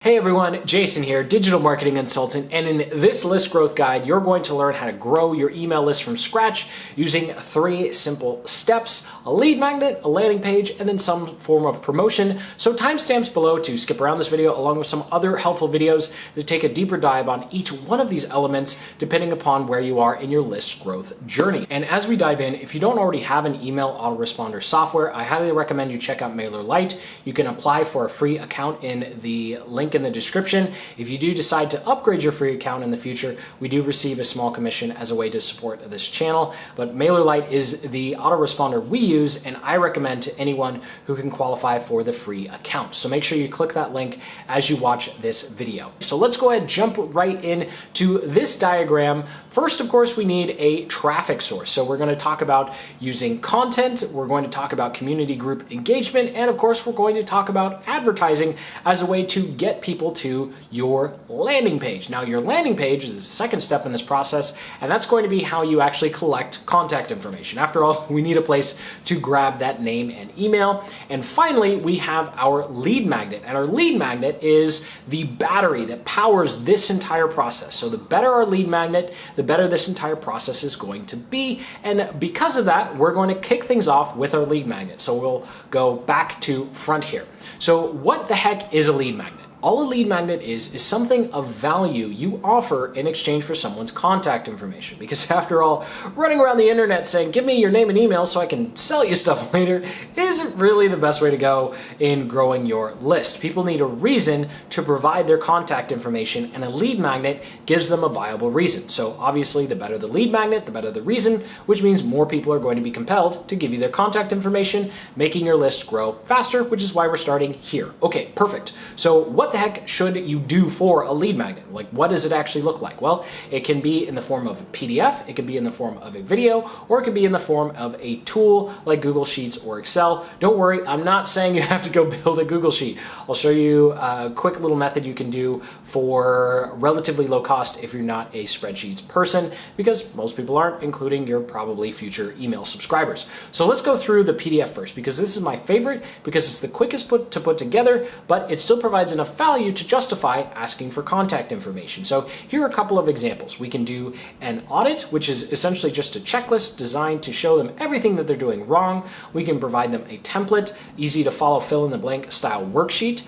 Hey everyone, Jason here, digital marketing consultant, and in this list growth guide, you're going to learn how to grow your email list from scratch using 3 simple steps: a lead magnet, a landing page, and then some form of promotion. So timestamps below to skip around this video, along with some other helpful videos that take a deeper dive on each one of these elements, depending upon where you are in your list growth journey. And as we dive in, if you don't already have an email autoresponder software, I highly recommend you check out MailerLite. You can apply for a free account in the link in the description. If you do decide to upgrade your free account in the future, we do receive a small commission as a way to support this channel. But MailerLite is the autoresponder we use, and I recommend to anyone who can qualify for the free account. So make sure you click that link as you watch this video. So let's go ahead and jump right in to this diagram. First, of course, we need a traffic source. So we're going to talk about using content, we're going to talk about community group engagement, and of course, we're going to talk about advertising as a way to get people to your landing page. Now, your landing page is the second step in this process, and that's going to be how you actually collect contact information. After all, we need a place to grab that name and email. And finally, we have our lead magnet, and our lead magnet is the battery that powers this entire process. So the better our lead magnet, the better this entire process is going to be. And because of that, we're going to kick things off with our lead magnet. So we'll go back to front here. So what the heck is a lead magnet? All a lead magnet is something of value you offer in exchange for someone's contact information. Because after all, running around the internet saying, give me your name and email so I can sell you stuff later, isn't really the best way to go in growing your list. People need a reason to provide their contact information, and a lead magnet gives them a viable reason. So obviously, the better the lead magnet, the better the reason, which means more people are going to be compelled to give you their contact information, making your list grow faster, which is why we're starting here. Okay, perfect. So what the heck should you do for a lead magnet? Like, what does it actually look like? Well, it can be in the form of a PDF, it can be in the form of a video, or it can be in the form of a tool like Google Sheets or Excel. Don't worry, I'm not saying you have to go build a Google Sheet. I'll show you a quick little method you can do for relatively low cost if you're not a spreadsheets person, because most people aren't, including your probably future email subscribers. So let's go through the PDF first, because this is my favorite, because it's the quickest to put together, but it still provides enough value to justify asking for contact information. So here are a couple of examples. We can do an audit, which is essentially just a checklist designed to show them everything that they're doing wrong. We can provide them a template, easy to follow fill in the blank style worksheet,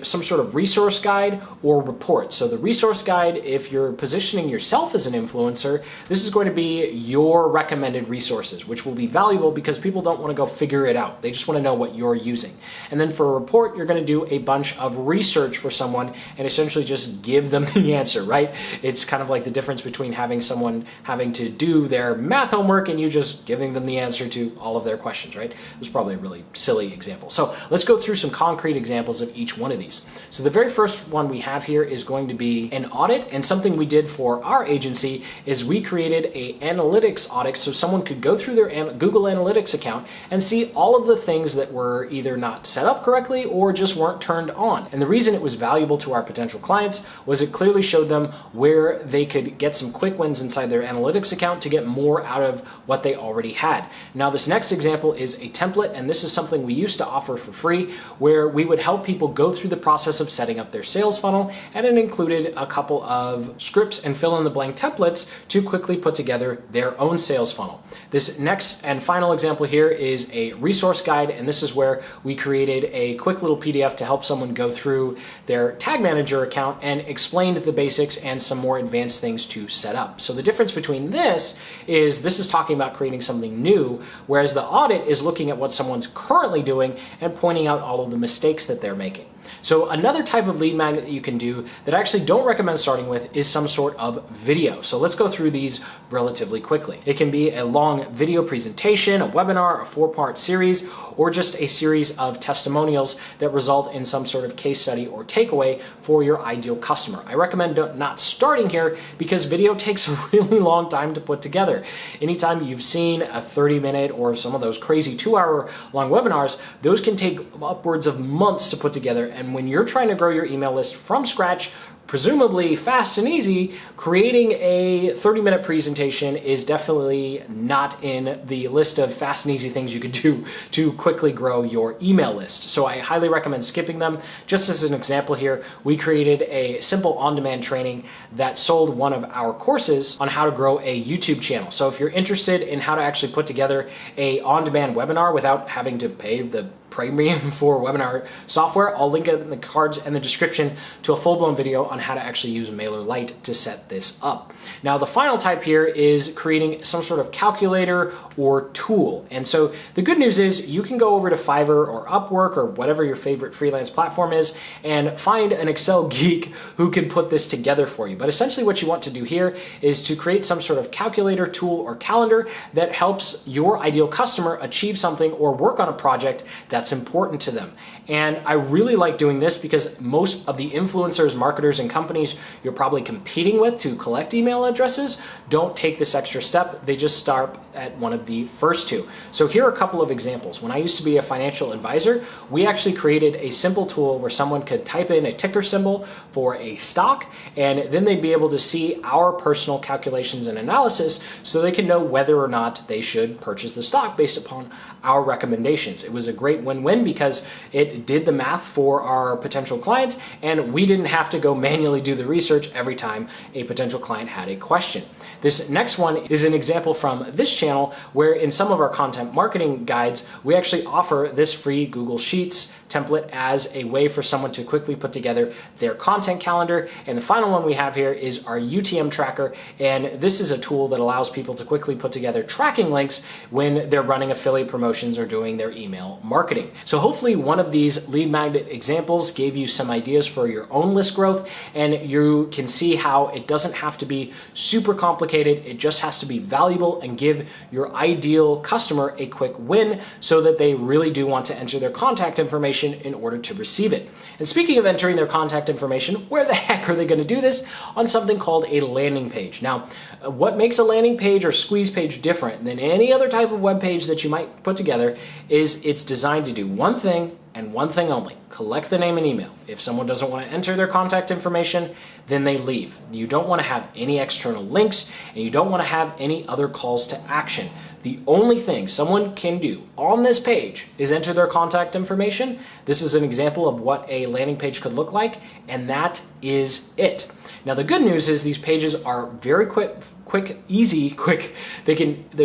some sort of resource guide or report. So the resource guide, if you're positioning yourself as an influencer, this is going to be your recommended resources, which will be valuable because people don't want to go figure it out. They just want to know what you're using. And then for a report, you're going to do a bunch of research for someone and essentially just give them the answer, right? It's kind of like the difference between having someone having to do their math homework and you just giving them the answer to all of their questions, right? It was probably a really silly example. So let's go through some concrete examples of each one of these. So the very first one we have here is going to be an audit, and something we did for our agency is we created a analytics audit so someone could go through their Google Analytics account and see all of the things that were either not set up correctly or just weren't turned on. And the reason it was valuable to our potential clients was it clearly showed them where they could get some quick wins inside their analytics account to get more out of what they already had. Now this next example is a template, and this is something we used to offer for free, where we would help people go through the process of setting up their sales funnel, and it included a couple of scripts and fill in the blank templates to quickly put together their own sales funnel. This next and final example here is a resource guide, and this is where we created a quick little PDF to help someone go through their Tag Manager account and explained the basics and some more advanced things to set up. So the difference between this is talking about creating something new, whereas the audit is looking at what someone's currently doing and pointing out all of the mistakes that they're making. So another type of lead magnet that you can do that I actually don't recommend starting with is some sort of video. So let's go through these relatively quickly. It can be a long video presentation, a webinar, a 4-part series, or just a series of testimonials that result in some sort of case study or takeaway for your ideal customer. I recommend not starting here because video takes a really long time to put together. Anytime you've seen a 30-minute or some of those crazy 2-hour long webinars, those can take upwards of months to put together. And when you're trying to grow your email list from scratch, presumably fast and easy, creating a 30-minute presentation is definitely not in the list of fast and easy things you could do to quickly grow your email list. So I highly recommend skipping them. Just as an example here, we created a simple on-demand training that sold one of our courses on how to grow a YouTube channel. So if you're interested in how to actually put together a on-demand webinar without having to pay the premium for webinar software, I'll link it in the cards and the description to a full-blown video on how to actually use MailerLite to set this up. Now, the final type here is creating some sort of calculator or tool. And so the good news is you can go over to Fiverr or Upwork or whatever your favorite freelance platform is and find an Excel geek who can put this together for you. But essentially what you want to do here is to create some sort of calculator, tool, or calendar that helps your ideal customer achieve something or work on a project that's important to them. And I really like doing this because most of the influencers, marketers, and companies you're probably competing with to collect email addresses don't take this extra step. They just start at one of the first two. So here are a couple of examples. When I used to be a financial advisor, we actually created a simple tool where someone could type in a ticker symbol for a stock, and then they'd be able to see our personal calculations and analysis so they can know whether or not they should purchase the stock based upon our recommendations. It was a great win-win because it did the math for our potential client, and we didn't have to go manually do the research every time a potential client had a question. This next one is an example from this channel where in some of our content marketing guides, we actually offer this free Google Sheets template as a way for someone to quickly put together their content calendar. And the final one we have here is our UTM tracker. And this is a tool that allows people to quickly put together tracking links when they're running affiliate promotions or doing their email marketing. So hopefully one of these lead magnet examples gave you some ideas for your own list growth, and you can see how it doesn't have to be super complicated. It just has to be valuable and give your ideal customer a quick win so that they really do want to enter their contact information in order to receive it. And speaking of entering their contact information, where the heck are they going to do this? On something called a landing page. Now, what makes a landing page or squeeze page different than any other type of web page that you might put together is it's designed to do one thing and one thing only: collect the name and email. If someone doesn't want to enter their contact information, then they leave. You don't want to have any external links, and you don't want to have any other calls to action. The only thing someone can do on this page is enter their contact information. This is an example of what a landing page could look like, and that is it. Now, the good news is these pages are very quick. They're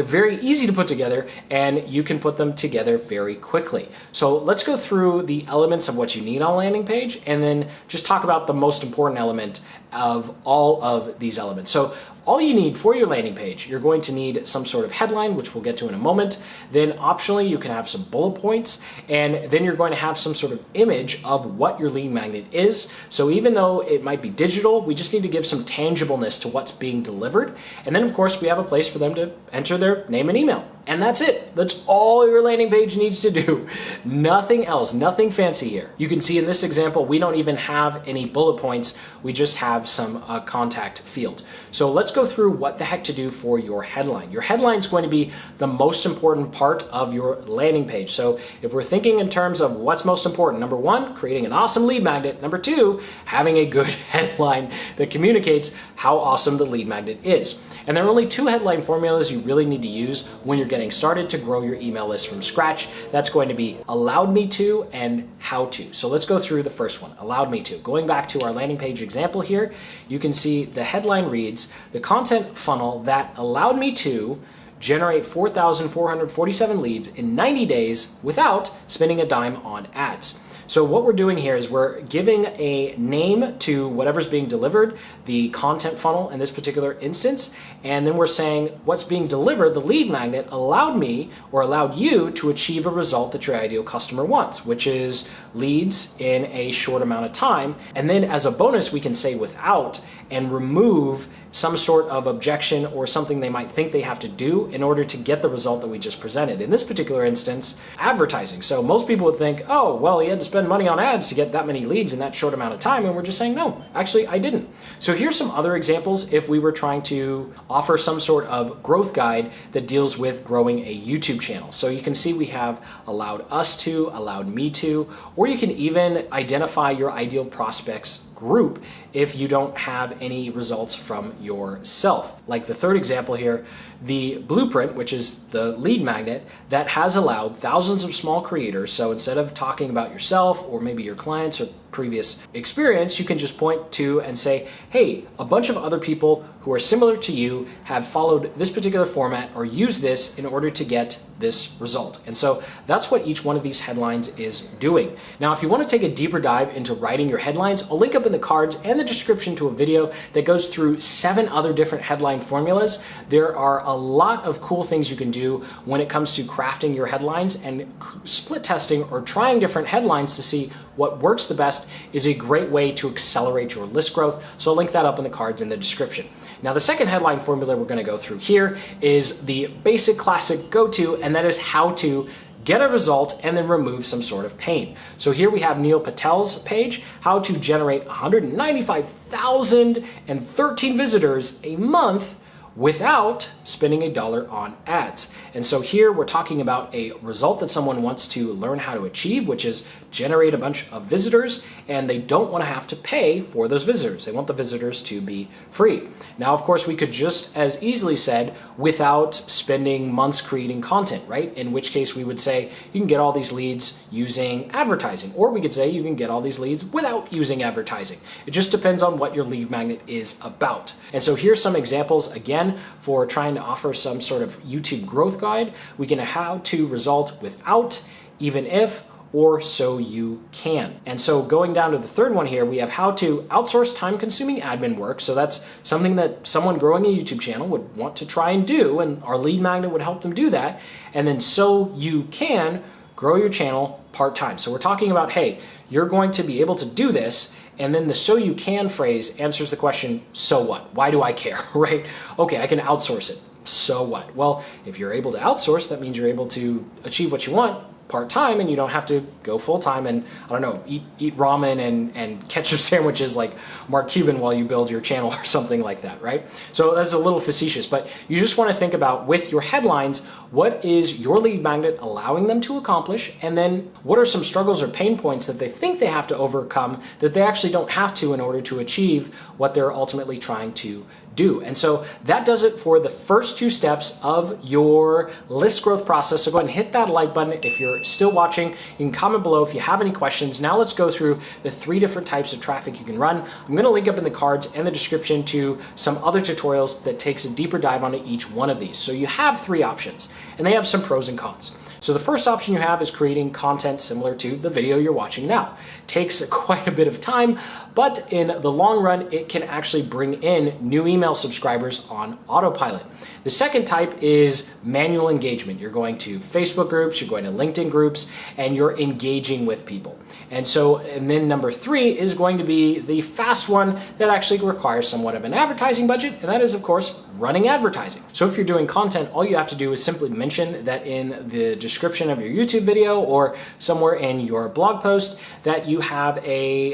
very easy to put together, and you can put them together very quickly. So let's go through the elements of what you need on a landing page, and then just talk about the most important element of all of these elements. So all you need for your landing page, you're going to need some sort of headline, which we'll get to in a moment. Then optionally, you can have some bullet points, and then you're going to have some sort of image of what your lead magnet is. So even though it might be digital, we just need to give some tangibleness to what's being delivered. And then of course, we have a place for them to enter their name and email. And that's it. That's all your landing page needs to do. Nothing else, nothing fancy here. You can see in this example, we don't even have any bullet points. We just have some contact field. So let's go through what the heck to do for your headline. Your headline is going to be the most important part of your landing page. So if we're thinking in terms of what's most important, number one, creating an awesome lead magnet. Number two, having a good headline that communicates how awesome the lead magnet is. And there are only two headline formulas you really need to use when you're getting started to grow your email list from scratch. That's going to be allowed me to and how to. So let's go through the first one, allowed me to. Going back to our landing page example here, you can see the headline reads, the content funnel that allowed me to generate 4,447 leads in 90 days without spending a dime on ads. So what we're doing here is we're giving a name to whatever's being delivered, the content funnel in this particular instance, and then we're saying what's being delivered, the lead magnet, allowed me or allowed you to achieve a result that your ideal customer wants, which is leads in a short amount of time. And then as a bonus, we can say without and remove some sort of objection or something they might think they have to do in order to get the result that we just presented. In this particular instance, advertising. So most people would think, oh, well, he had to spend spend money on ads to get that many leads in that short amount of time? And we're just saying, no, actually I didn't. So here's some other examples if we were trying to offer some sort of growth guide that deals with growing a YouTube channel. So you can see we have allowed us to, allowed me to, or you can even identify your ideal prospects group if you don't have any results from yourself. Like the third example here, the blueprint, which is the lead magnet that has allowed thousands of small creators. So instead of talking about yourself or maybe your clients or previous experience, you can just point to and say, hey, a bunch of other people who are similar to you have followed this particular format or used this in order to get this result. And so that's what each one of these headlines is doing. Now, if you want to take a deeper dive into writing your headlines, I'll link up in the cards and the description to a video that goes through 7 other different headline formulas. There are a lot of cool things you can do when it comes to crafting your headlines, and split testing or trying different headlines to see what works the best is a great way to accelerate your list growth. So I'll link that up in the cards in the description. Now, the second headline formula we're going to go through here is the basic classic go-to, and that is how to get a result and then remove some sort of pain. So here we have Neil Patel's page, how to generate 195,013 visitors a month without spending $1 on ads. And so here we're talking about a result that someone wants to learn how to achieve, which is generate a bunch of visitors, and they don't want to have to pay for those visitors. They want the visitors to be free. Now, of course, we could just as easily said without spending months creating content, right? In which case we would say you can get all these leads using advertising, or we could say you can get all these leads without using advertising. It just depends on what your lead magnet is about. And so here's some examples again for trying to offer some sort of YouTube growth guide. We can how to result without, even if, or so you can. And so going down to the third one here, we have how to outsource time-consuming admin work. So that's something that someone growing a YouTube channel would want to try and do, and our lead magnet would help them do that. And then so you can grow your channel part-time. So we're talking about, hey, you're going to be able to do this, and then the so you can phrase answers the question, so what? Why do I care, right? Okay, I can outsource it. So what? Well, if you're able to outsource, that means you're able to achieve what you want part-time, and you don't have to go full-time and, I don't know, eat ramen and ketchup sandwiches like Mark Cuban while you build your channel or something like that, right? So that's a little facetious, but you just want to think about with your headlines, what is your lead magnet allowing them to accomplish? And then what are some struggles or pain points that they think they have to overcome that they actually don't have to in order to achieve what they're ultimately trying to do. And so that does it for the first 2 steps of your list growth process. So go ahead and hit that like button. If you're still watching, you can comment below if you have any questions. Now let's go through the 3 different types of traffic you can run. I'm going to link up in the cards and the description to some other tutorials that takes a deeper dive onto each one of these. So you have 3 options, and they have some pros and cons. So the first option you have is creating content similar to the video you're watching now. Takes quite a bit of time, but in the long run, it can actually bring in new email subscribers on autopilot. The second type is manual engagement. You're going to Facebook groups, you're going to LinkedIn groups, and you're engaging with people. And then number 3 is going to be the fast one that actually requires somewhat of an advertising budget, and that is, of course, running advertising. So if you're doing content, all you have to do is simply mention that in the description of your YouTube video or somewhere in your blog post that you have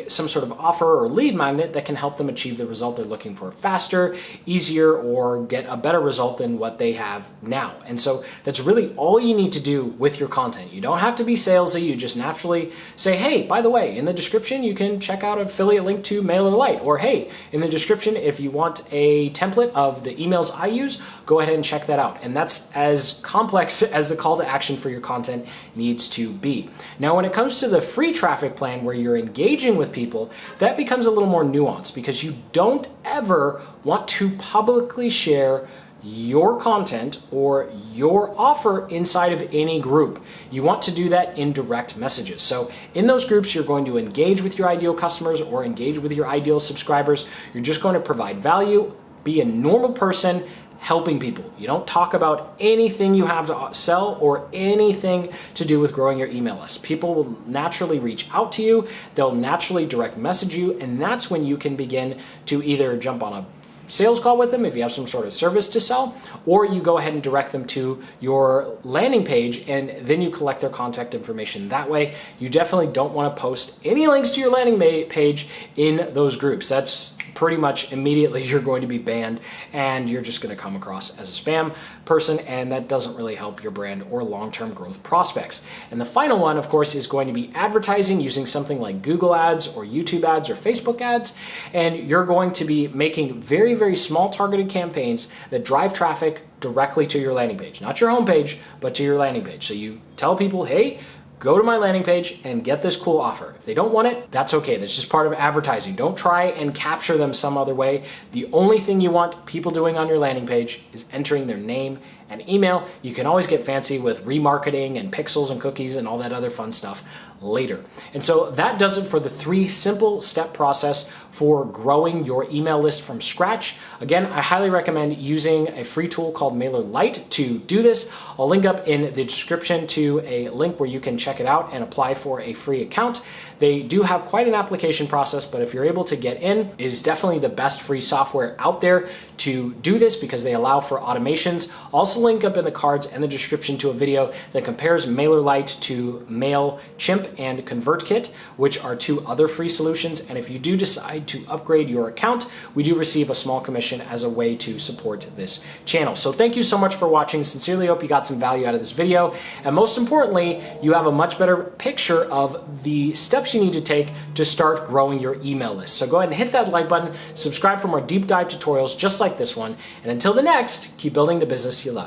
some sort of offer or lead magnet that can help them achieve the result they're looking for faster, easier, or get a better result than what they have now. And so that's really all you need to do with your content. You don't have to be salesy. You just naturally say, hey, by the way, in the description, you can check out an affiliate link to MailerLite, or hey, in the description, if you want a template of the emails I use, go ahead and check that out. And that's as complex as the call to action for your content needs to be. Now, when it comes to the free traffic plan where you're engaging with people, that becomes a little more nuanced because you don't ever want to publicly share your content or your offer inside of any group. You want to do that in direct messages. So in those groups, you're going to engage with your ideal customers or engage with your ideal subscribers. You're just going to provide value, be a normal person, helping people. You don't talk about anything you have to sell or anything to do with growing your email list. People will naturally reach out to you. They'll naturally direct message you. And that's when you can begin to either jump on a sales call with them if you have some sort of service to sell, or you go ahead and direct them to your landing page and then you collect their contact information that way. You definitely don't want to post any links to your landing page in those groups. That's pretty much immediately you're going to be banned and you're just going to come across as a spam person, and that doesn't really help your brand or long-term growth prospects. And the final one, of course, is going to be advertising using something like Google ads or YouTube ads or Facebook ads. And you're going to be making very, very small targeted campaigns that drive traffic directly to your landing page, not your homepage, but to your landing page. So you tell people, hey, go to my landing page and get this cool offer. If they don't want it, that's okay. That's just part of advertising. Don't try and capture them some other way. The only thing you want people doing on your landing page is entering their name and email. You can always get fancy with remarketing and pixels and cookies and all that other fun stuff later. And so that does it for the 3 simple step process for growing your email list from scratch. Again, I highly recommend using a free tool called MailerLite to do this. I'll link up in the description to a link where you can check it out and apply for a free account. They do have quite an application process, but if you're able to get in, it is definitely the best free software out there to do this because they allow for automations. Also link up in the cards and the description to a video that compares MailerLite to MailChimp and ConvertKit, which are 2 other free solutions. And if you do decide to upgrade your account, we do receive a small commission as a way to support this channel. So thank you so much for watching. Sincerely hope you got some value out of this video. And most importantly, you have a much better picture of the steps you need to take to start growing your email list. So go ahead and hit that like button, subscribe for more deep dive tutorials just like this one. And until the next, keep building the business you love.